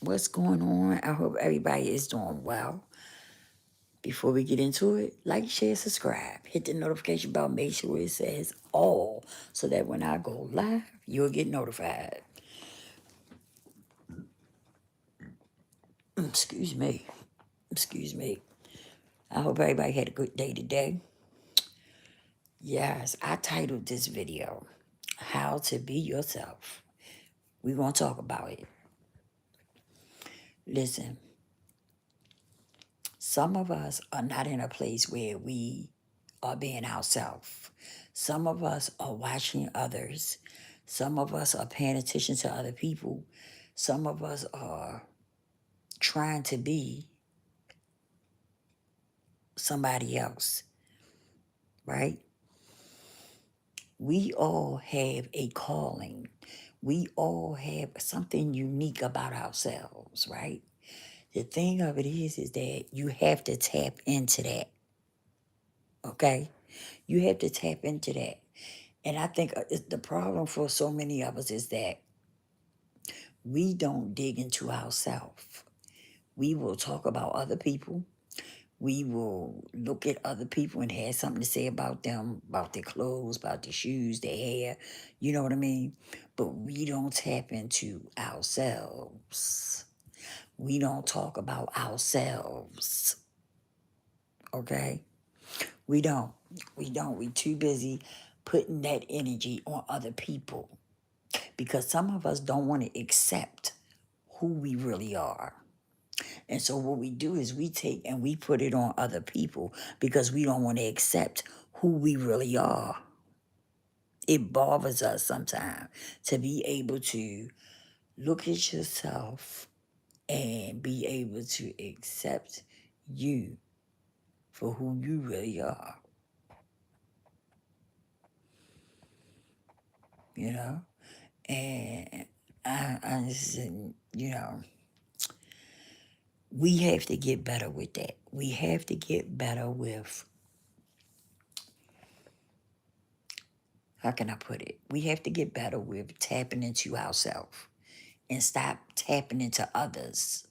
What's going on? I hope everybody is doing well. Before we get into it, like, share, subscribe. Hit the notification bell. Make sure it says all so that when I go live, you'll get notified. Excuse me. Excuse me. I hope everybody had a good day today. Yes, I titled this video, How to Be Yourself. We're going to talk about it. Listen, some of us are not in a place where we are being ourselves. Some of us are watching others. Some of us are paying attention to other people. Some of us are trying to be somebody else, right? We all have a calling. We all have something unique about ourselves, right? The thing of it is that you have to tap into that, okay? You have to tap into that. And I think the problem for so many of us is that we don't dig into ourselves. We will talk about other people. We will look at other people and have something to say about them, about their clothes, about their shoes, their hair. You know what I mean? But we don't tap into ourselves. We don't talk about ourselves. Okay? We don't. We don't. We too busy putting that energy on other people because some of us don't want to accept who we really are. And so what we do is we take and we put it on other people because we don't want to accept who we really are. It bothers us sometimes to be able to look at yourself and be able to accept you for who you really are. You know? And I just, we have to get better with that. We have to get better with, how can I put it? We have to get better with tapping into ourselves and stop tapping into others.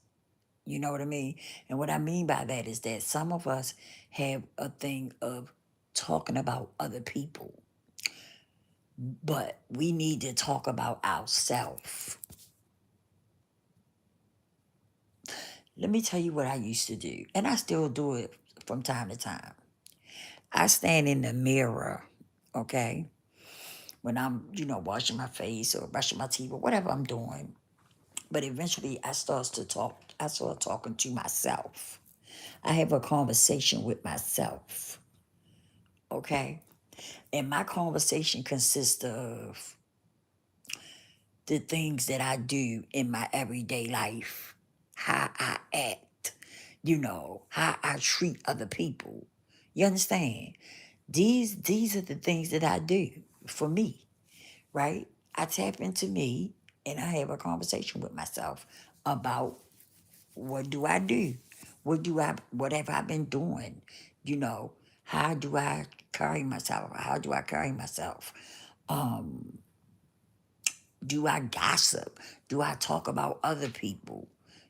You know what I mean? And what I mean by that is that some of us have a thing of talking about other people, but we need to talk about ourselves. Let me tell you what I used to do, and I still do it from time to time. I stand in the mirror, okay, when I'm, washing my face or brushing my teeth or whatever I'm doing. But eventually I start talking to myself. I have a conversation with myself, okay? And my conversation consists of the things that I do in my everyday life, how I act, how I treat other people. You understand? These are the things that I do for me, right? I tap into me and I have a conversation with myself about what do I do? What have I been doing? You know, how do I carry myself? How do I carry myself? Um, do I gossip? Do I talk about other people?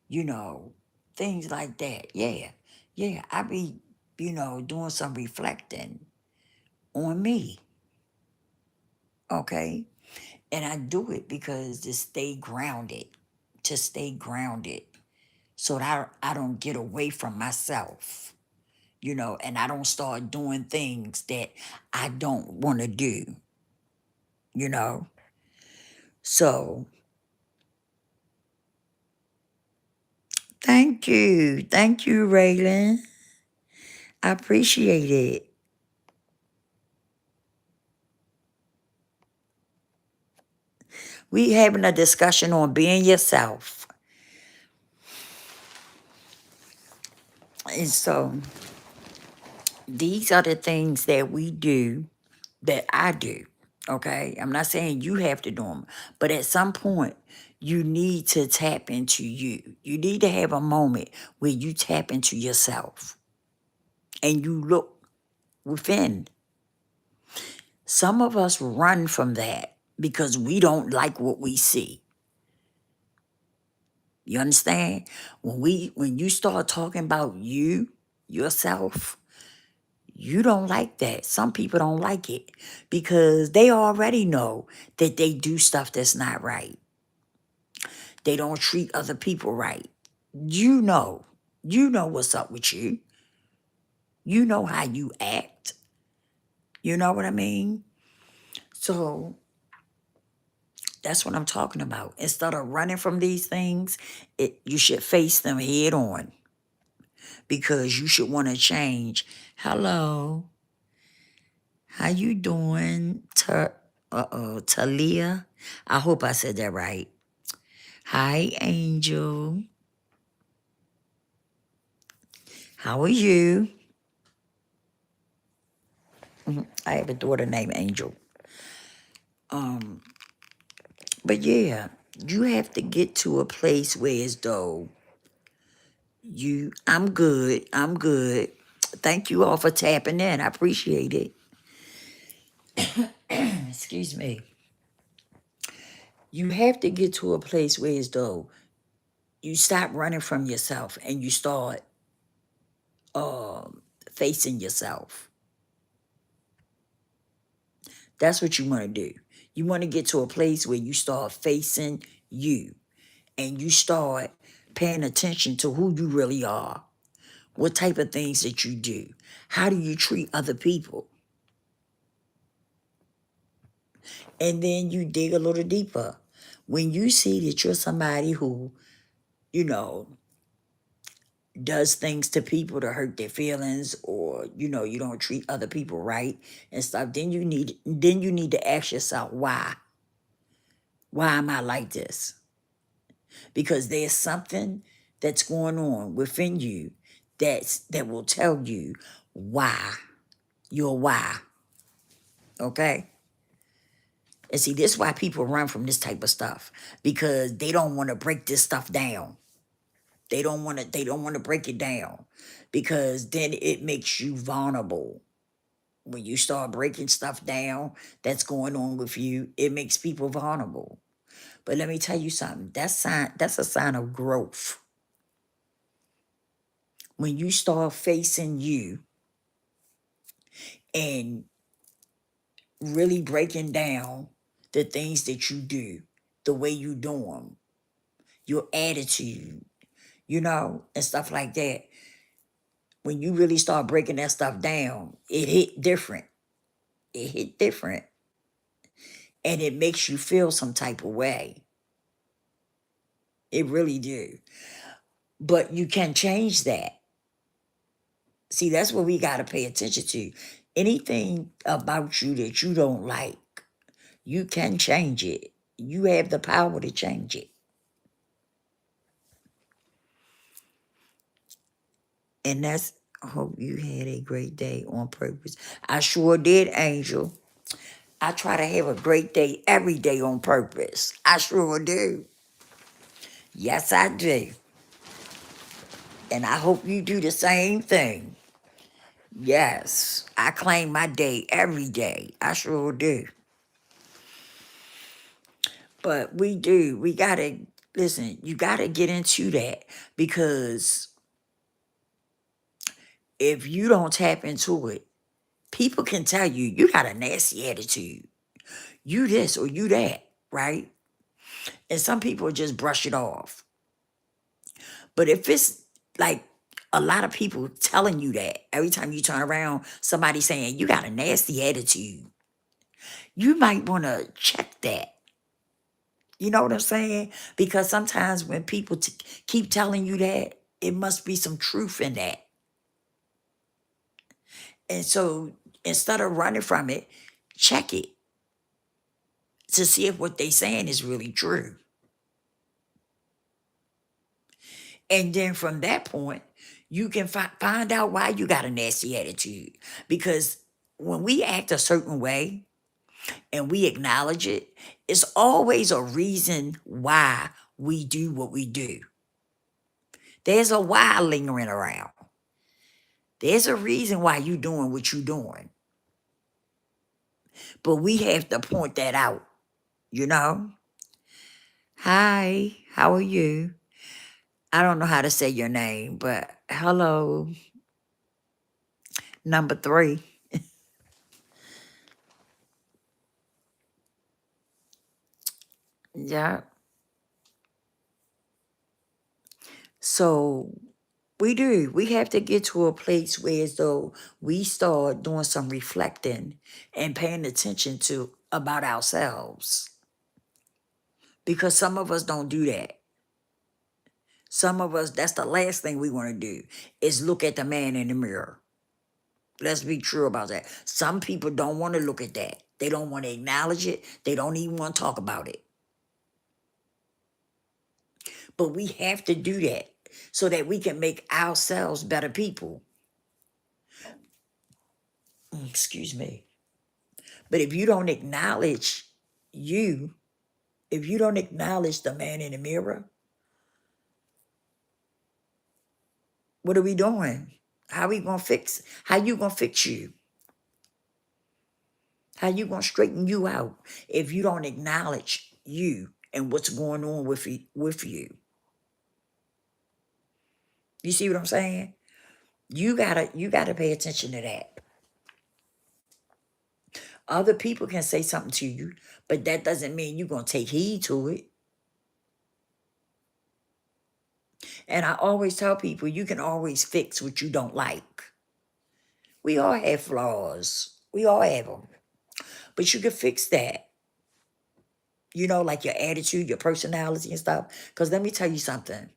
You know, things like that. Yeah. Yeah. I be, doing some reflecting on me. Okay. And I do it because to stay grounded so that I don't get away from myself, and I don't start doing things that I don't want to do, you know. So thank you. Thank you, Raylan. I appreciate it. We having a discussion on being yourself. And so these are the things that we do, that I do. Okay. I'm not saying you have to do them, but at some point, you need to tap into you. You need to have a moment where you tap into yourself and you look within. Some of us run from that because we don't like what we see. You understand? When you start talking about yourself, you don't like that. Some people don't like it because they already know that they do stuff that's not right. They don't treat other people right. You know. You know what's up with you. You know how you act. You know what I mean? So that's what I'm talking about. Instead of running from these things, you should face them head on because you should want to change. Hello, how you doing, Talia? I hope I said that right. Hi, Angel. How are you? I have a daughter named Angel. Um, but yeah, you have to get to a place where as though I'm good. I'm good. Thank you all for tapping in. I appreciate it. Excuse me. You have to get to a place where as though you stop running from yourself and you start facing yourself. That's what you want to do. You want to get to a place where you start facing you and you start paying attention to who you really are, what type of things that you do, how do you treat other people, and then you dig a little deeper. When you see that you're somebody who, you know, does things to people to hurt their feelings, or you don't treat other people right and stuff, then you need to ask yourself why am I like this? Because there's something that's going on within you that will tell you why you're why. Okay. And see, this is why people run from this type of stuff, because they don't want to break this stuff down. They don't want to break it down, because then it makes you vulnerable. When you start breaking stuff down that's going on with you, it makes people vulnerable. But let me tell you something. That's a sign of growth. When you start facing you and really breaking down the things that you do, the way you do them, your attitude, and stuff like that. When you really start breaking that stuff down, it hit different. It hit different. And it makes you feel some type of way. It really do. But you can change that. See, that's what we got to pay attention to. Anything about you that you don't like, you can change it. You have the power to change it. And that's, I hope you had a great day on purpose. I sure did, Angel. I try to have a great day every day on purpose. I sure do. Yes, I do. And I hope you do the same thing. Yes, I claim my day every day. I sure do. But we do. We got to, listen, you got to get into that, because if you don't tap into it, people can tell you got a nasty attitude. You this or you that, right? And some people just brush it off. But if it's like a lot of people telling you that every time you turn around, somebody saying you got a nasty attitude, you might want to check that. You know what I'm saying? Because sometimes when people keep telling you that, it must be some truth in that. And so instead of running from it, check it to see if what they saying is really true. And then from that point, you can find out why you got a nasty attitude. Because when we act a certain way and we acknowledge it, it's always a reason why we do what we do. There's a why lingering around. There's a reason why you doing what you doing. But we have to point that out, you know? Hi, how are you? I don't know how to say your name, but hello, number three. Yeah. So we do. We have to get to a place where as though we start doing some reflecting and paying attention to about ourselves. Because some of us don't do that. Some of us, that's the last thing we want to do is look at the man in the mirror. Let's be true about that. Some people don't want to look at that. They don't want to acknowledge it. They don't even want to talk about it. But we have to do that so that we can make ourselves better people. Excuse me. But if you don't acknowledge you, if you don't acknowledge the man in the mirror, what are we doing? How we gonna fix? How you gonna fix you? How you gonna straighten you out if you don't acknowledge you and what's going on with you? You see what I'm saying? You gotta pay attention to that. Other people can say something to you, but that doesn't mean you're gonna take heed to it. And I always tell people you can always fix what you don't like. We all have flaws. We all have them. But you can fix that. You know, like your attitude, your personality and stuff. Because let me tell you something.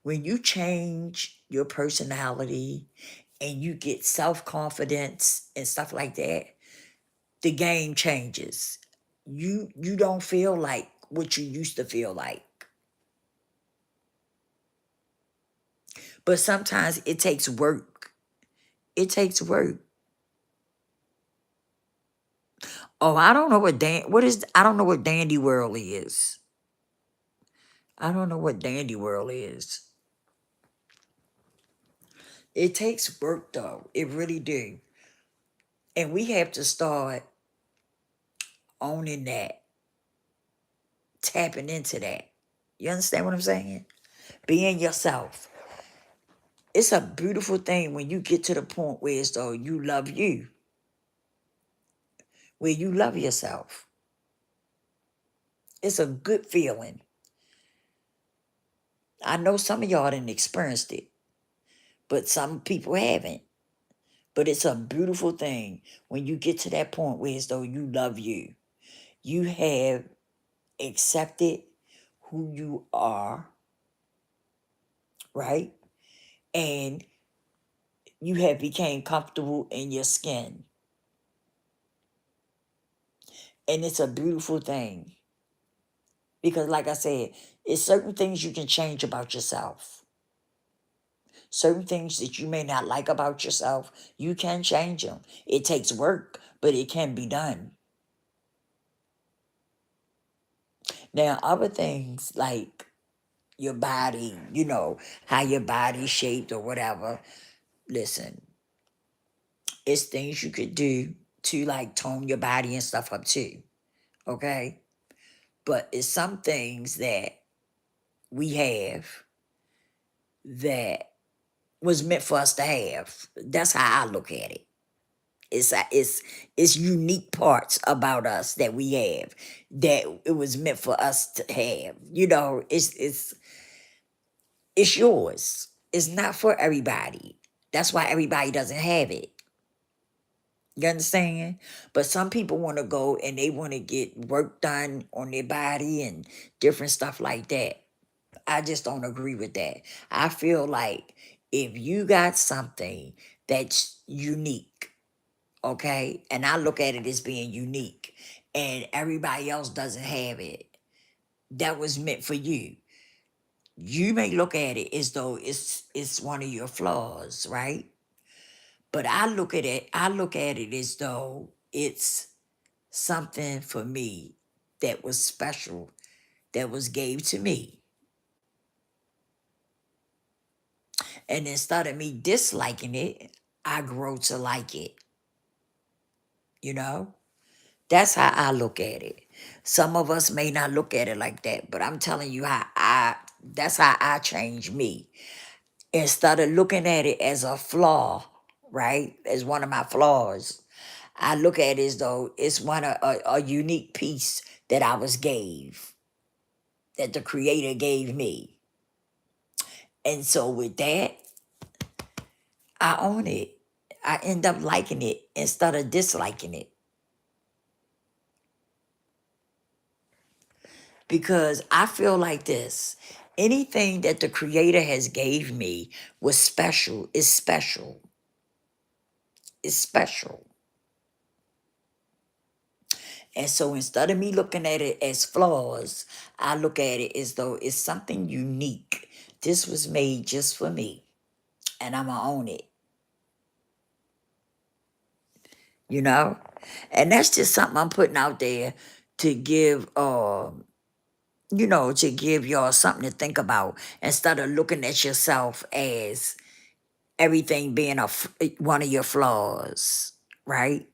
When you change your personality and you get self-confidence and stuff like that, the game changes. You don't feel like what you used to feel like. But sometimes it takes work. It takes work. Oh, I don't know I don't know what Dandy World is. I don't know what Dandy World is. It takes work though. It really do. And we have to start owning that, tapping into that. You understand what I'm saying? Being yourself. It's a beautiful thing when you get to the point where it's though you love you, where you love yourself. It's a good feeling. I know some of y'all didn't experienced it, but some people haven't. But it's a beautiful thing when you get to that point where it's though you love you. You have accepted who you are, right? And you have became comfortable in your skin. And it's a beautiful thing. Because like I said, it's certain things you can change about yourself. Certain things that you may not like about yourself, you can change them. It takes work, but it can be done. Now, other things like your body, you know, how your body's shaped or whatever. Listen, it's things you could do to like tone your body and stuff up too. Okay. But it's some things that we have that was meant for us to have. That's how I look at it. It's unique parts about us that we have that it was meant for us to have. You know, it's yours. It's not for everybody. That's why everybody doesn't have it. You understand? But some people want to go and they want to get work done on their body and different stuff like that. I just don't agree with that. I feel like if you got something that's unique, okay, and I look at it as being unique, and everybody else doesn't have it, that was meant for you. You may look at it as though it's one of your flaws, right? But I look at it as though it's something for me that was special, that was gave to me. And instead of me disliking it, I grow to like it, you know? That's how I look at it. Some of us may not look at it like that, but I'm telling you how That's how I change me. Instead of looking at it as a flaw, right? As one of my flaws, I look at it as though it's a unique piece that I was gave, that the creator gave me. And so with that, I own it. I end up liking it instead of disliking it. Because I feel like this. Anything that the creator has gave me was special, is special, is special. And so instead of me looking at it as flaws, I look at it as though it's something unique. This was made just for me, and I'm gonna own it, you know? And that's just something I'm putting out there to give to give y'all something to think about instead of looking at yourself as everything being one of your flaws, right?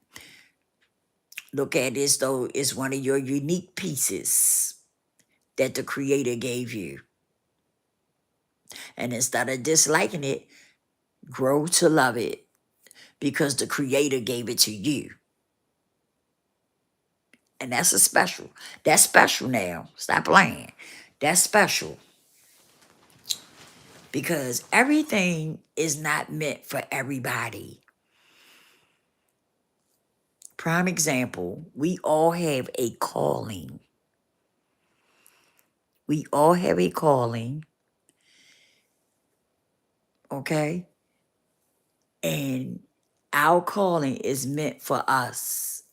Look at this though it's one of your unique pieces that the creator gave you. And instead of disliking it, grow to love it because the creator gave it to you. And that's a special. That's special now. Stop playing. That's special because everything is not meant for everybody. Prime example, we all have a calling. We all have a calling, okay? And our calling is meant for us.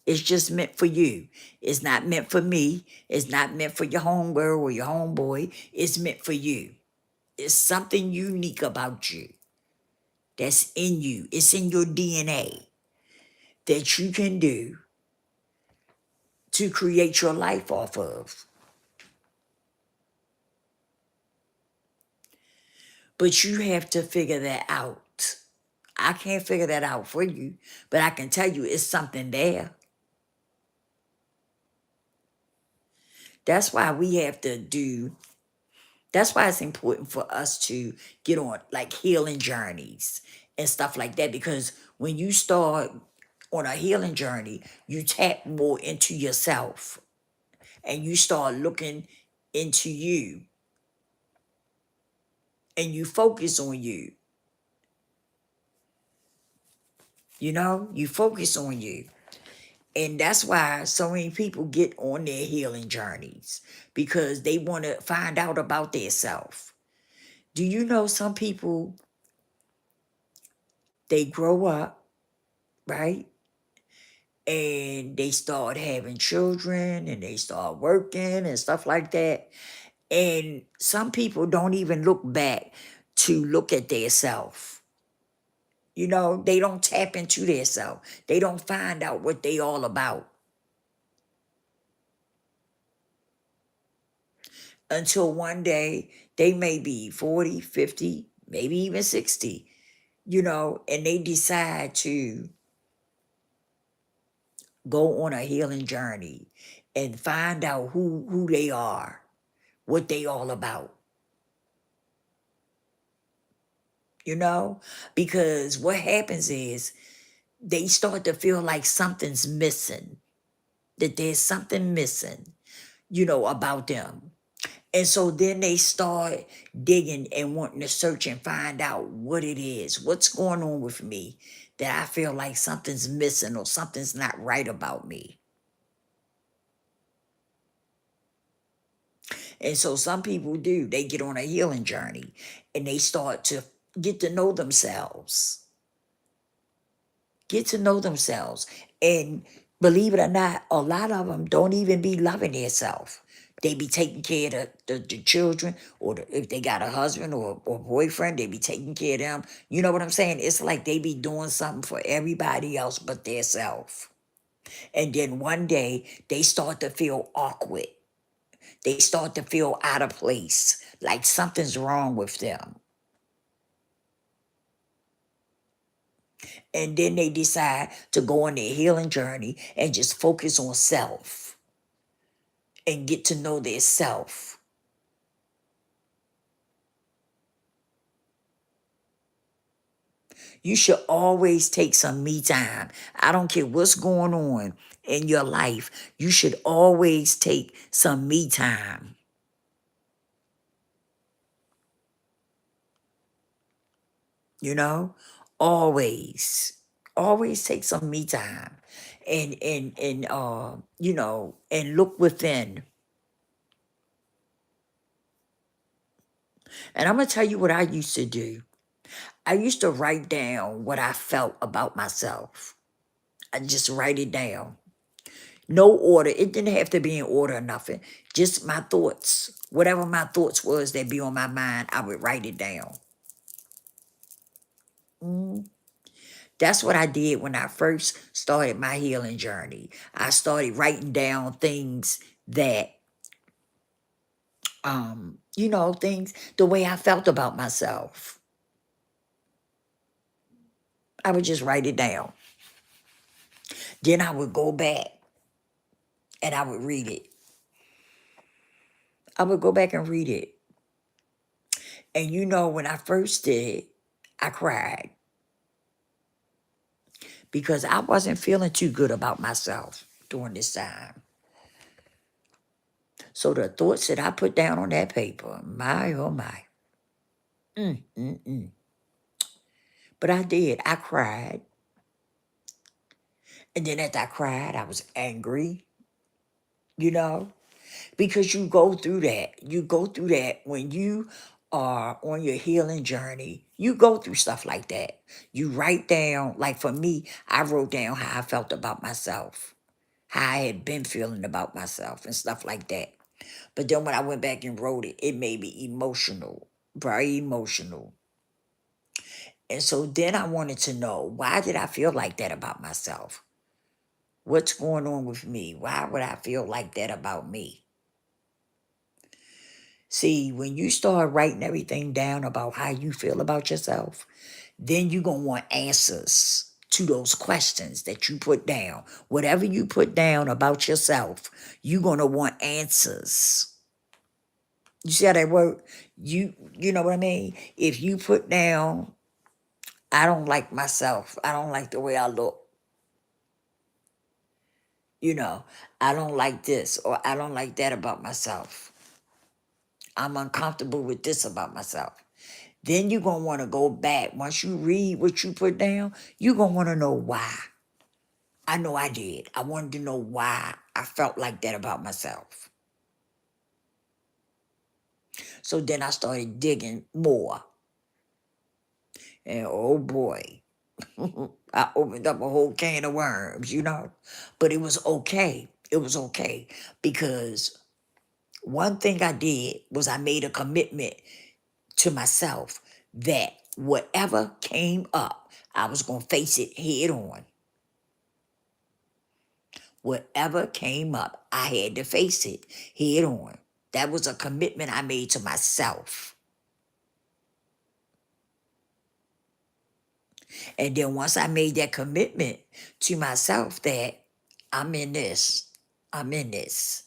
It's just meant for you. It's not meant for me. It's not meant for your homegirl or your homeboy. It's meant for you. It's something unique about you that's in you. It's in your DNA that you can do to create your life off of. But you have to figure that out. I can't figure that out for you, but I can tell you it's something there. That's why we have to do, that's why it's important for us to get on like healing journeys and stuff like that. Because when you start on a healing journey, you tap more into yourself and you start looking into you and you focus on you. You focus on you. And that's why so many people get on their healing journeys because they want to find out about their self. Do you know some people, they grow up, right? And they start having children and they start working and stuff like that. And some people don't even look back to look at their self. They don't tap into their self. They don't find out what they all about until one day they may be 40, 50, maybe even 60, and they decide to go on a healing journey and find out who they are, what they all about, because what happens is they start to feel like something's missing, that there's something missing, about them. And so then they start digging and wanting to search and find out what it is, what's going on with me, that I feel like something's missing or something's not right about me. And so some people do, they get on a healing journey and they start to get to know themselves, get to know themselves. And believe it or not, a lot of them don't even be loving themselves. They be taking care of the children, or if they got a husband or boyfriend, they be taking care of them. You know what I'm saying? It's like they be doing something for everybody else but their self. And then one day they start to feel awkward. They start to feel out of place, like something's wrong with them. And then they decide to go on their healing journey and just focus on self and get to know their self. You should always take some me time. I don't care what's going on in your life. You should always take some me time. You know, always, always take some me time, and you know, and look within. And I'm gonna tell you what I used to do. I used to write down what I felt about myself. I just write it down. No order. It didn't have to be in order or nothing. Just my thoughts. Whatever my thoughts was that be on my mind, I would write it down. Mm. That's what I did when I first started my healing journey. I started writing down things that you know, things the way I felt about myself. I would just write it down. Then I would go back and I would read it. I would go back and read it. And you know, when I first did it, I cried because I wasn't feeling too good about myself during this time. So the thoughts that I put down on that paper, my oh my. Mm, mm, mm. But I did. I cried. And then as I cried, I was angry, you know, because you go through that. You go through that when you are on your healing journey. You go through stuff like that. You write down, like for me, I wrote down how I felt about myself, how I had been feeling about myself and stuff like that. But then when I went back and wrote it, it made me emotional, very emotional. And so then I wanted to know, why did I feel like that about myself? What's going on with me? Why would I feel like that about me? See, when you start writing everything down about how you feel about yourself, then you're going to want answers to those questions that you put down. Whatever you put down about yourself, you're going to want answers. You see how that work? You know what I mean? If you put down, I don't like myself. I don't like the way I look. You know, I don't like this or I don't like that about myself. I'm uncomfortable with this about myself. Then you're going to want to go back. Once you read what you put down, you're going to want to know why. I know I did. I wanted to know why I felt like that about myself. So then I started digging more. And oh boy, I opened up a whole can of worms, you know. But it was okay. It was okay because one thing I did was I made a commitment to myself that whatever came up, I was going to face it head on. Whatever came up, I had to face it head on. That was a commitment I made to myself. And then once I made that commitment to myself that I'm in this, I'm in this.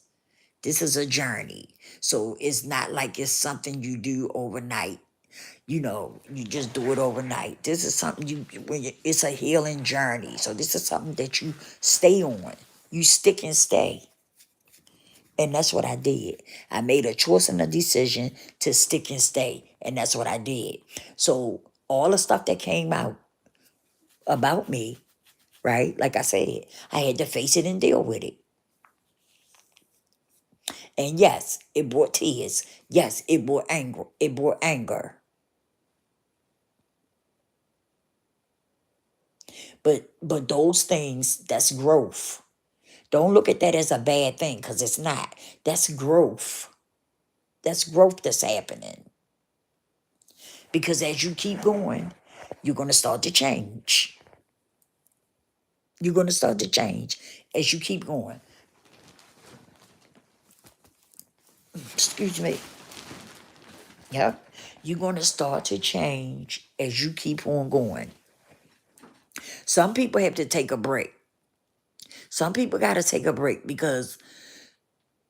This is a journey. So it's not like it's something you do overnight. You know, you just do it overnight. This is something it's a healing journey. So this is something that you stay on. You stick and stay. And that's what I did. I made a choice and a decision to stick and stay. And that's what I did. So all the stuff that came out about me, right? Like I said, I had to face it and deal with it. And yes, it brought tears. Yes, it brought anger. It brought anger. But those things, that's growth. Don't look at that as a bad thing because it's not. That's growth. That's growth that's happening. Because as you keep going, you're going to start to change. You're going to start to change as you keep going. Excuse me. Yep. You're going to start to change as you keep on going. Some people have to take a break. Some people got to take a break because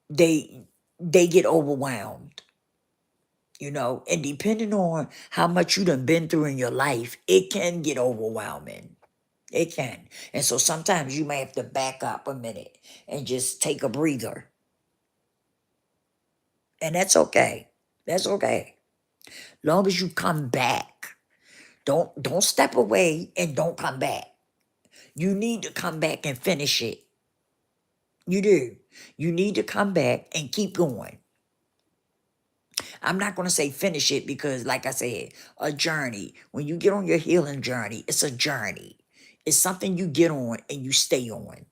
they get overwhelmed. And depending on how much you done been through in your life, it can get overwhelming. It can. And so sometimes you may have to back up a minute and just take a breather. And that's okay. That's okay. Long as you come back. Don't step away and don't come back. You need to come back and finish it. You do. You need to come back and keep going. I'm not going to say finish it because, like I said, a journey. When you get on your healing journey, it's a journey. It's something you get on and you stay on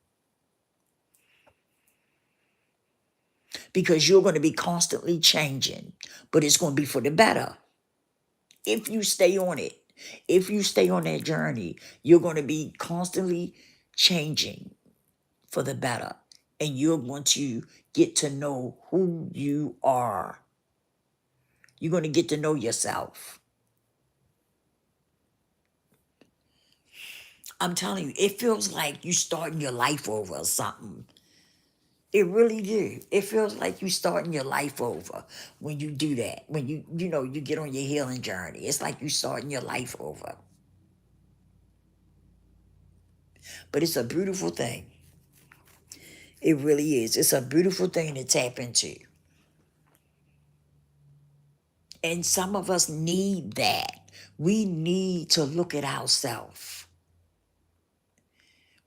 because you're going to be constantly changing, but it's going to be for the better if you stay on it. If you stay on that journey, you're going to be constantly changing for the better, and you're going to get to know who you are. You're going to get to know yourself. I'm telling you, it feels like you starting your life over or something. It really do. It feels like you starting your life over when you do that. When you get on your healing journey. It's like you starting your life over. But it's a beautiful thing. It really is. It's a beautiful thing to tap into. And some of us need that. We need to look at ourselves.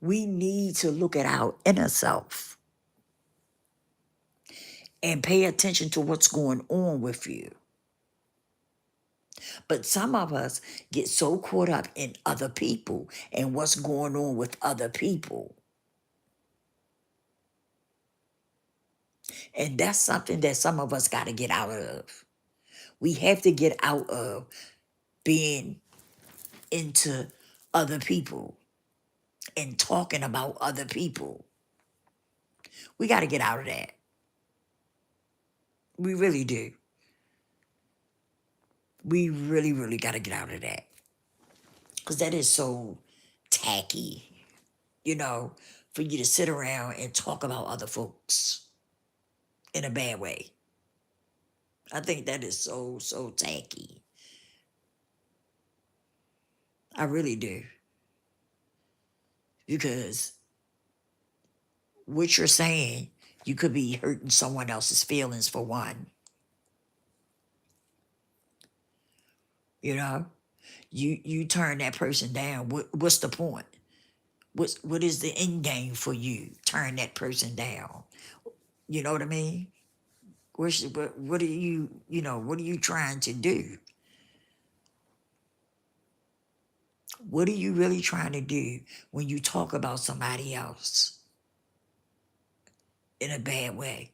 We need to look at our inner self and pay attention to what's going on with you. But some of us get so caught up in other people and what's going on with other people. And that's something that some of us got to get out of. We have to get out of being into other people and talking about other people. We got to get out of that. We really do. We really, really got to get out of that. Because that is so tacky, for you to sit around and talk about other folks in a bad way. I think that is so, so tacky. I really do. Because what you're saying, you could be hurting someone else's feelings for one. You know? You turn that person down. What's the point? What is the end game for you? Turn that person down. You know what I mean? What are what are you trying to do? What are you really trying to do when you talk about somebody else in a bad way?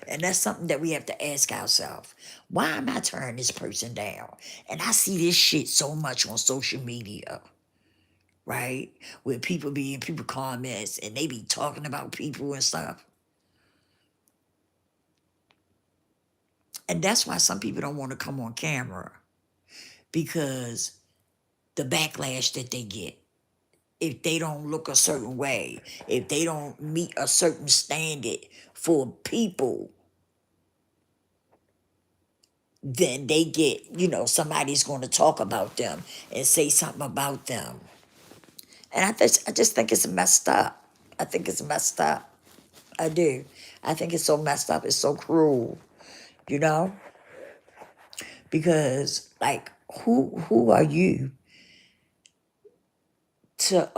And that's something that we have to ask ourselves. Why am I turning this person down? And I see this shit so much on social media, right? Where people comments and they be talking about people and stuff. And that's why some people don't want to come on camera because the backlash that they get if they don't look a certain way, if they don't meet a certain standard for people, then they get, somebody's going to talk about them and say something about them. And I just think it's messed up. I think it's messed up. I do. I think it's so messed up. It's so cruel, you know? Because like who are you to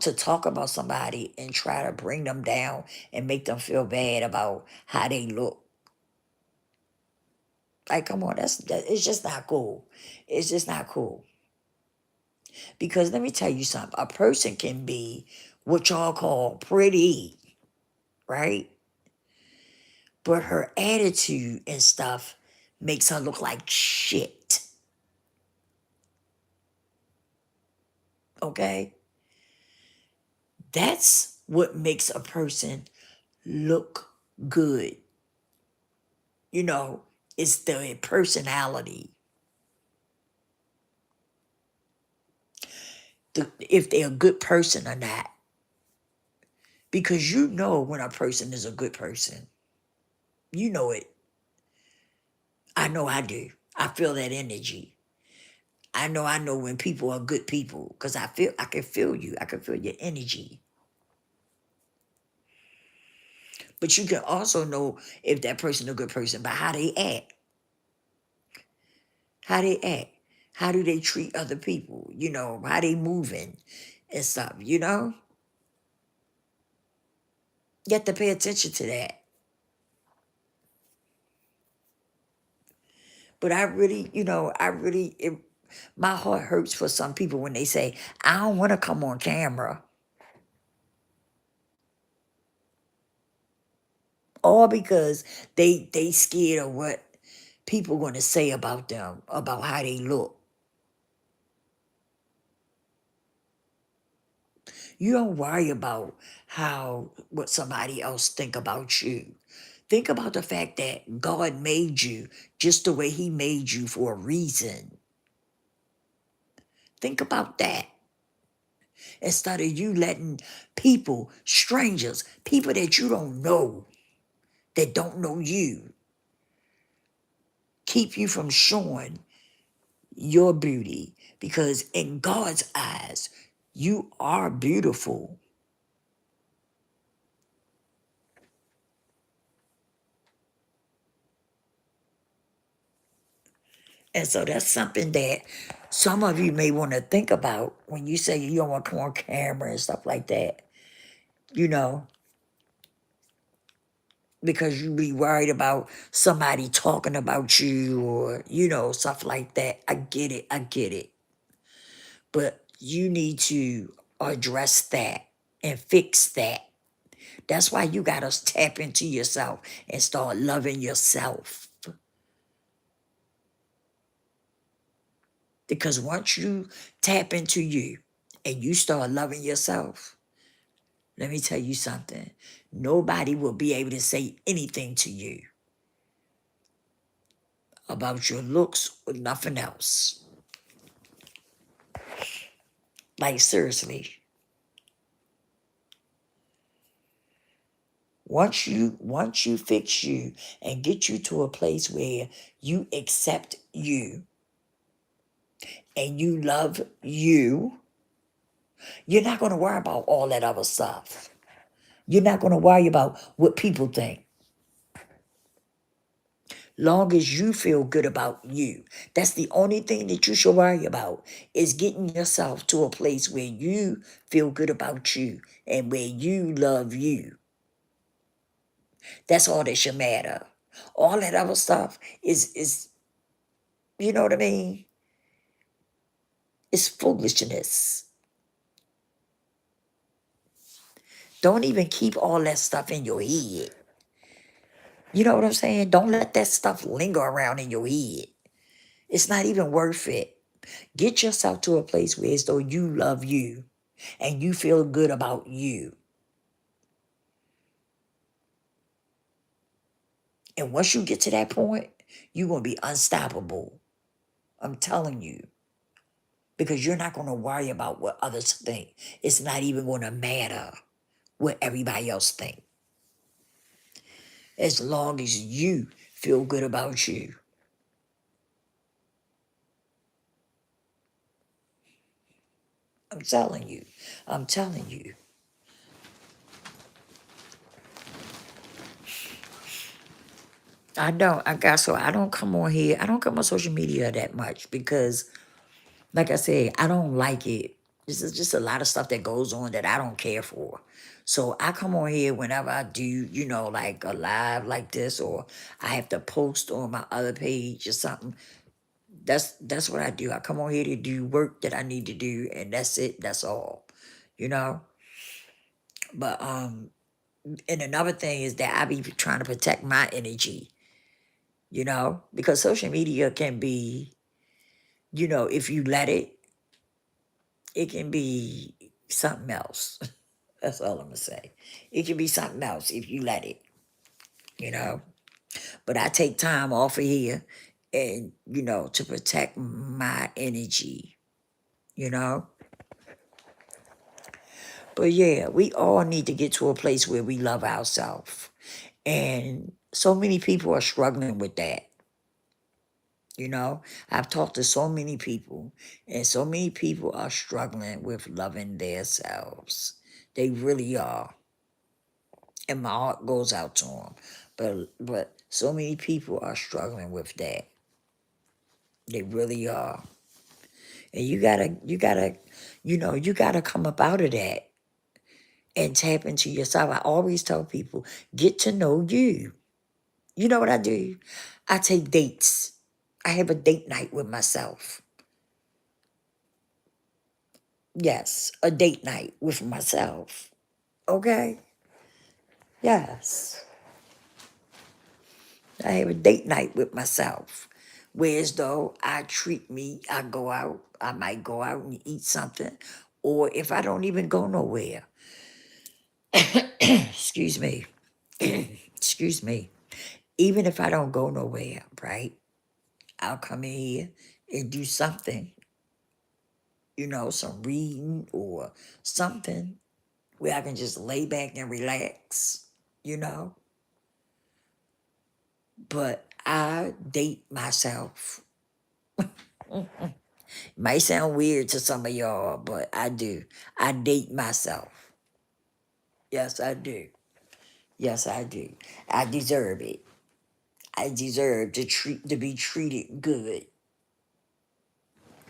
to talk about somebody and try to bring them down and make them feel bad about how they look? Like, come on, it's just not cool. It's just not cool. Because let me tell you something. A person can be what y'all call pretty, right? But her attitude and stuff makes her look like shit. Okay? That's what makes a person look good. It's their personality. If they're a good person or not. because you know when a person is a good person. You know it. I know I do. I feel that energy. I know when people are good people because I can feel you. I can feel your energy. But you can also know if that person a good person by how they act. How they act. How do they treat other people? You know, how they moving and stuff, you know? You have to pay attention to that. But I really, my heart hurts for some people when they say, I don't want to come on camera. All because they scared of what people going to say about them, about how they look. You don't worry about what somebody else think about you. Think about the fact that God made you just the way he made you for a reason. Think about that. Instead of you letting people, strangers, people that you don't know, that don't know you, keep you from showing your beauty. Because in God's eyes, you are beautiful. And so that's something that some of you may want to think about when you say you don't want to come on camera and stuff like that, you know, because you be worried about somebody talking about you or, stuff like that. I get it. I get it. But you need to address that and fix that. That's why you got to tap into yourself and start loving yourself. Because once you tap into you and you start loving yourself, let me tell you something. Nobody will be able to say anything to you about your looks or nothing else. Like, seriously. Once you fix you and get you to a place where you accept you and you love you, you're not going to worry about all that other stuff. You're not going to worry about what people think. Long as you feel good about you. That's the only thing that you should worry about is getting yourself to a place where you feel good about you and where you love you. That's all that should matter. All that other stuff is you know what I mean? It's foolishness. Don't even keep all that stuff in your head. You know what I'm saying? Don't let that stuff linger around in your head. It's not even worth it. Get yourself to a place where as though you love you and you feel good about you. And once you get to that point, you're going to be unstoppable. I'm telling you. Because you're not going to worry about what others think. It's not even going to matter what everybody else think. As long as you feel good about you. I'm telling you. I'm telling you. I don't. I don't come on here. I don't come on social media that much because, like I said, I don't like it. This is just a lot of stuff that goes on that I don't care for. So I come on here whenever I do, like a live like this, or I have to post on my other page or something. That's what I do. I come on here to do work that I need to do, and that's it. That's all, you know. But and another thing is that I be trying to protect my energy, because social media can be, if you let it, it can be something else. That's all I'm gonna say. It can be something else if you let it, you know. But I take time off of here and, to protect my energy, you know. But yeah, we all need to get to a place where we love ourselves. And so many people are struggling with that. You know, I've talked to so many people, and so many people are struggling with loving themselves. They really are. And my heart goes out to them. But so many people are struggling with that. They really are. And you gotta come up out of that and tap into yourself. I always tell people, get to know you. You know what I do? I take dates. I have a date night with myself. Yes, a date night with myself. Okay? Yes. I have a date night with myself. Whereas though I treat me, I go out, I might go out and eat something. Or if I don't even go nowhere, excuse me, excuse me, even if I don't go nowhere, right? I'll come in here and do something, some reading or something where I can just lay back and relax, you know. But I date myself. Might sound weird to some of y'all, but I do. I date myself. Yes, I do. Yes, I do. I deserve it. I deserve to be treated good.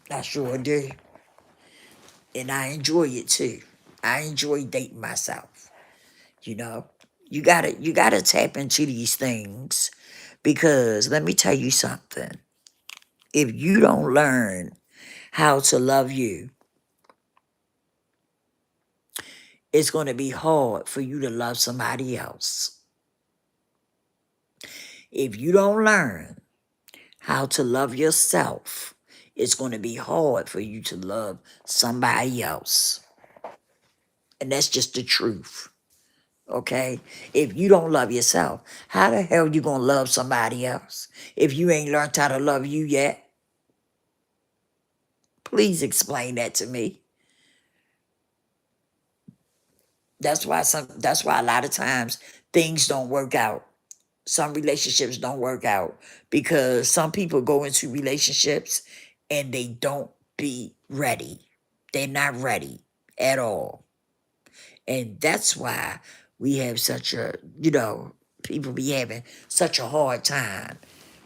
I sure do. And I enjoy it too. I enjoy dating myself. You know, you gotta tap into these things because let me tell you something. If you don't learn how to love you, it's going to be hard for you to love somebody else. If you don't learn how to love yourself, it's going to be hard for you to love somebody else. And that's just the truth. Okay? If you don't love yourself, how the hell you going to love somebody else if you ain't learned how to love you yet? Please explain that to me. That's why a lot of times things don't work out. Some relationships don't work out because some people go into relationships and they don't be ready. They're not ready at all. And that's why we have people be having such a hard time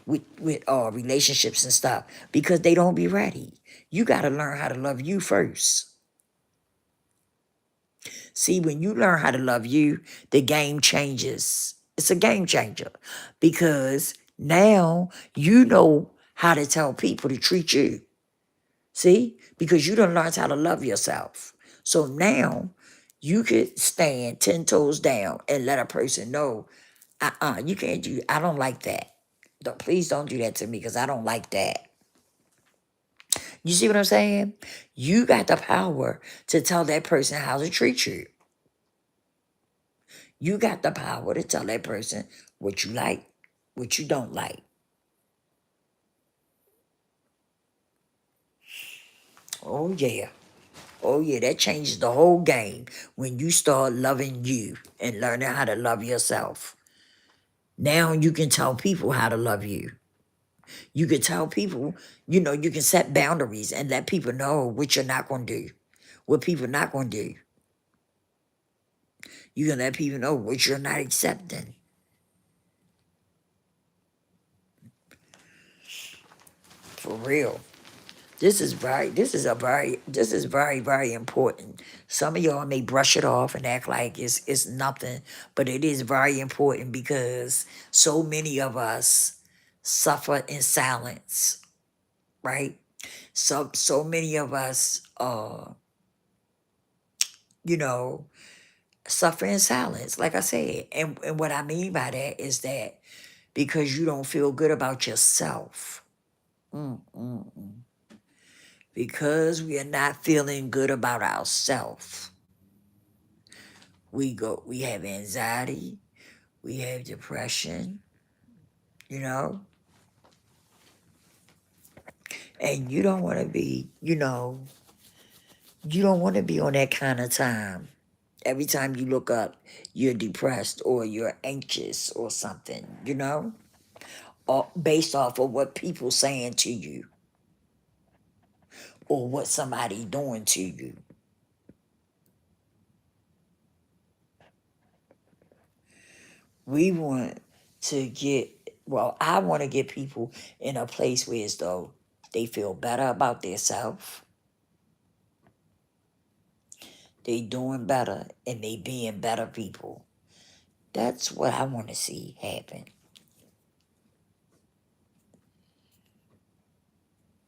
with relationships and stuff because they don't be ready. You got to learn how to love you first. See, when you learn how to love you, the game changes. It's a game changer because now you know how to tell people to treat you. See, because you done learned how to love yourself. So now you could stand 10 toes down and let a person know, you can't do, I don't like that. Please don't do that to me because I don't like that. You see what I'm saying? You got the power to tell that person how to treat you. You got the power to tell that person what you like, what you don't like. Oh, yeah. Oh, yeah. That changes the whole game when you start loving you and learning how to love yourself. Now you can tell people how to love you. You can tell people, you can set boundaries and let people know what you're not going to do, what people not going to do. You can let people know what you're not accepting. For real. This is very, very important. Some of y'all may brush it off and act like it's nothing, but it is very important because so many of us suffer in silence, right? So many of us you know, suffer in silence, like I said. And what I mean by that is that because you don't feel good about yourself. Mm, mm, mm. Because we are not feeling good about ourselves. We have anxiety, we have depression, you know, and you don't want to be on that kind of time. Every time you look up, you're depressed or you're anxious or something, or based off of what people saying to you or what somebody doing to you. We want to get, well, I want to get people in a place where as though they feel better about themselves, they doing better, and they being better people. That's what I want to see happen.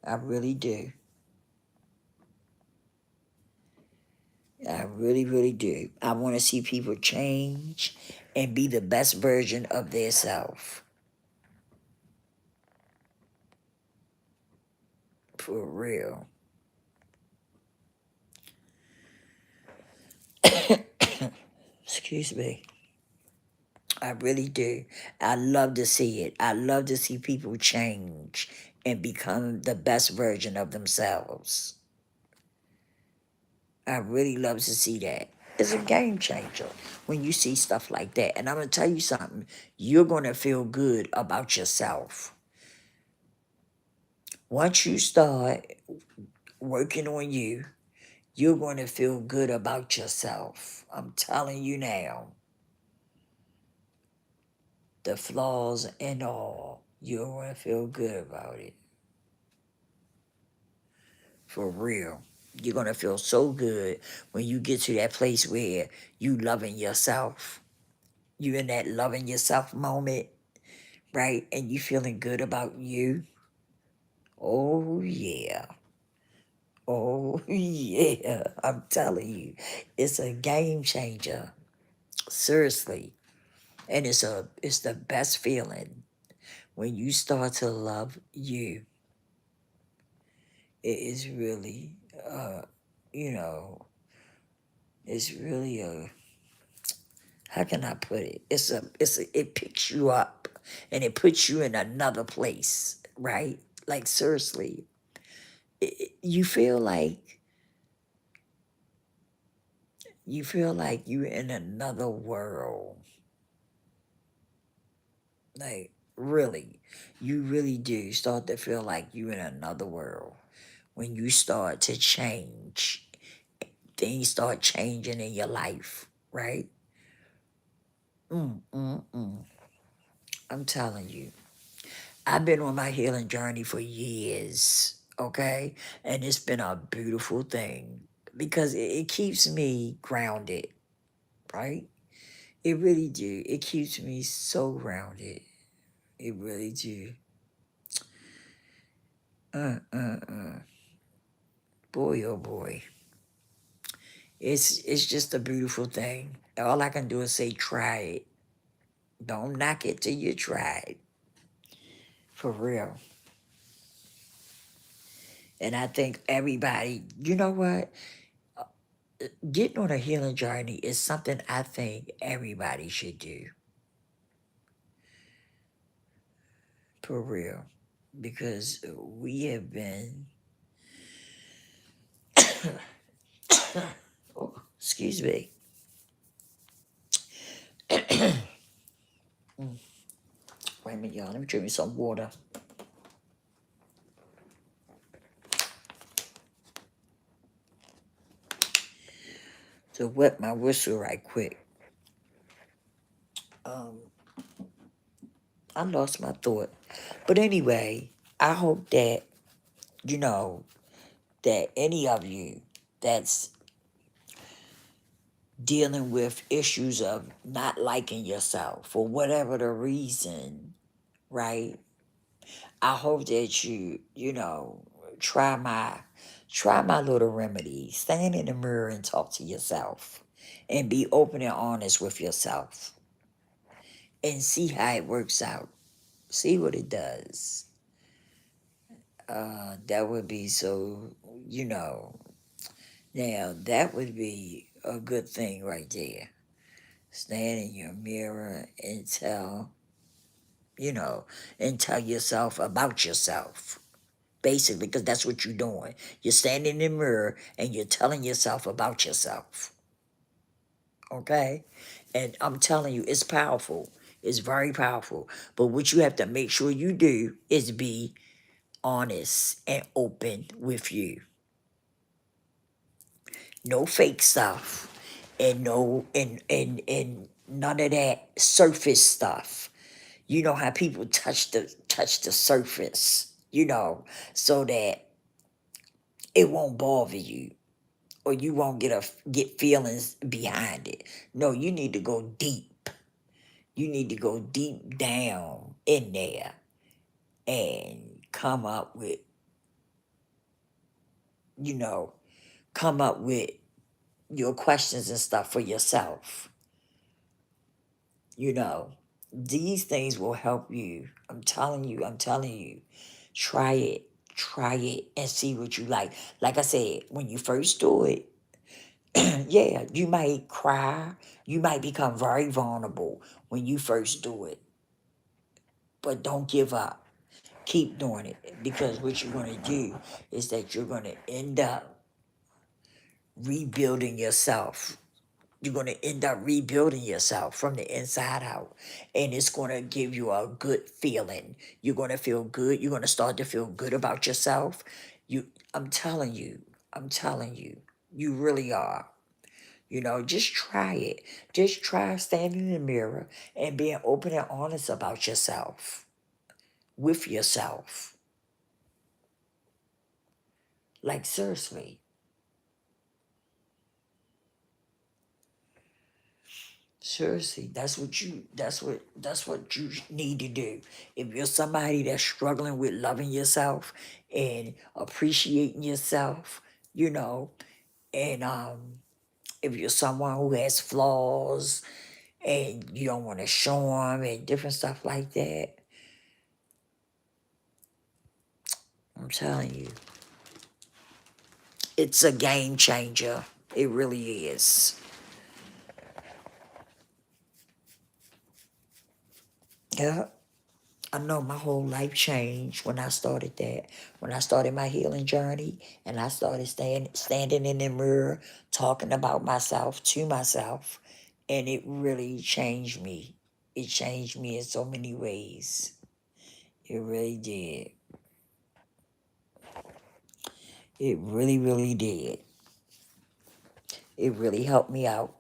I really do. I really, really do. I want to see people change and be the best version of their self. For real. Excuse me. I really do. I love to see it. I love to see people change and become the best version of themselves. I really love to see that. It's a game changer when you see stuff like that. And I'm going to tell you something. You're going to feel good about yourself. Once you start working on you, you're going to feel good about yourself. I'm telling you now. The flaws and all, you're going to feel good about it. For real. You're going to feel so good when you get to that place where you loving yourself. You in that loving yourself moment, right? And you feeling good about you. Oh, yeah. Oh, yeah. I'm telling you, it's a game changer. Seriously. And it's the best feeling when you start to love you. It is really, uh, you know, it's really a, how can I put it? It picks you up and it puts you in another place, right? Like seriously, you feel like you're in another world. Like really, you really do start to feel like you're in another world when you start to change. Things start changing in your life, right? Mm, mm, mm. I'm telling you. I've been on my healing journey for years, okay? And it's been a beautiful thing because it keeps me grounded, right? It really do. It keeps me so grounded. It really do. Uh. Boy, oh boy. It's just a beautiful thing. All I can do is say try it. Don't knock it till you try it. For real. And I think everybody, you know what? Getting on a healing journey is something I think everybody should do. For real. Because we have been, oh, excuse me. Wait a minute, y'all. Let me drink me some water. To wet my whistle right quick. Um, I lost my thought. But anyway, I hope that, you know, that any of you that's dealing with issues of not liking yourself for whatever the reason, right? I hope that you try my little remedy. Stand in the mirror and talk to yourself and be open and honest with yourself and see how it works out. See what it does. That would be so, you know, now that would be a good thing right there. Stand in your mirror and tell yourself about yourself. Basically, because that's what you're doing. You're standing in the mirror and you're telling yourself about yourself. Okay? And I'm telling you, it's powerful. It's very powerful. But what you have to make sure you do is be honest and open with you. No fake stuff. And no and none of that surface stuff. You know how people touch the surface, so that it won't bother you, or you won't get feelings behind it. No, you need to go deep. You need to go deep down in there and you know, come up with your questions and stuff for yourself. You know, these things will help you. I'm telling you, try it and see what you like. Like I said, when you first do it, yeah, you might cry, you might become very vulnerable when you first do it, but don't give up. Keep doing it, because what you're going to do is that you're going to end up rebuilding yourself. You're going to end up rebuilding yourself from the inside out. And it's going to give you a good feeling. You're going to feel good. You're going to start to feel good about yourself. You, I'm telling you, you really are. Just try it. Just try standing in the mirror and being open and honest about yourself, with yourself. Like, seriously. Seriously, that's what you need to do. If you're somebody that's struggling with loving yourself and appreciating yourself, you know, and if you're someone who has flaws and you don't want to show them and different stuff like that, I'm telling you, it's a game changer. It really is. Yeah. I know my whole life changed when I started that. When I started my healing journey and I started standing in the mirror, talking about myself to myself, and it really changed me. It changed me in so many ways. It really did. It really, really did. It really helped me out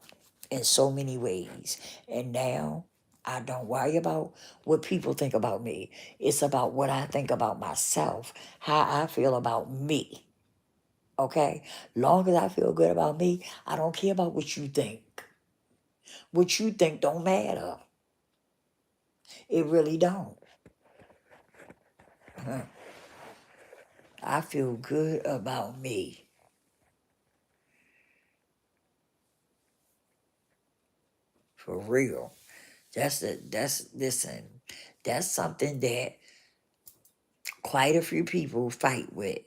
in so many ways. And now I don't worry about what people think about me. It's about what I think about myself, how I feel about me. Okay? Long as I feel good about me, I don't care about what you think. What you think don't matter. It really don't. Huh. I feel good about me. For real. Listen, that's something that quite a few people fight with,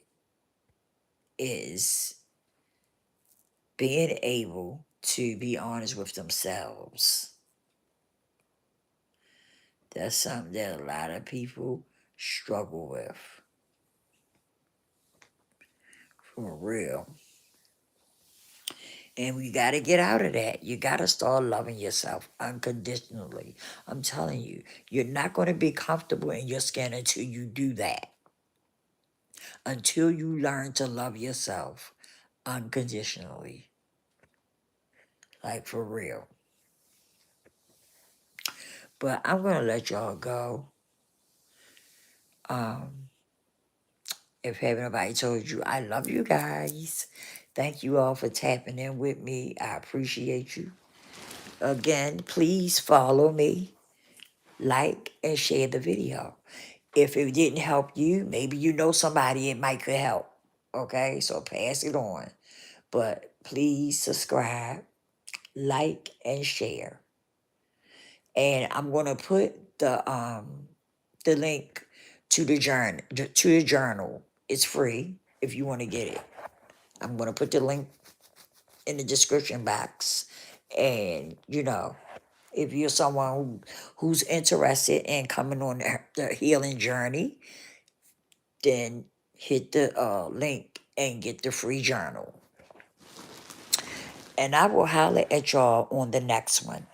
is being able to be honest with themselves. That's something that a lot of people struggle with. For real. And we got to get out of that. You got to start loving yourself unconditionally. I'm telling you, you're not going to be comfortable in your skin until you do that. Until you learn to love yourself unconditionally. Like, for real. But I'm going to let y'all go. Um, if haven't nobody told you, I love you guys. Thank you all for tapping in with me. I appreciate you. Again, please follow me, like, and share the video. If it didn't help you, maybe you know somebody it might could help. Okay, so pass it on. But please subscribe, like, and share. And I'm gonna put the link to the journal. It's free if you want to get it. I'm gonna put the link in the description box. And if you're someone who's interested in coming on the healing journey, then hit the link and get the free journal. And I will holler at y'all on the next one.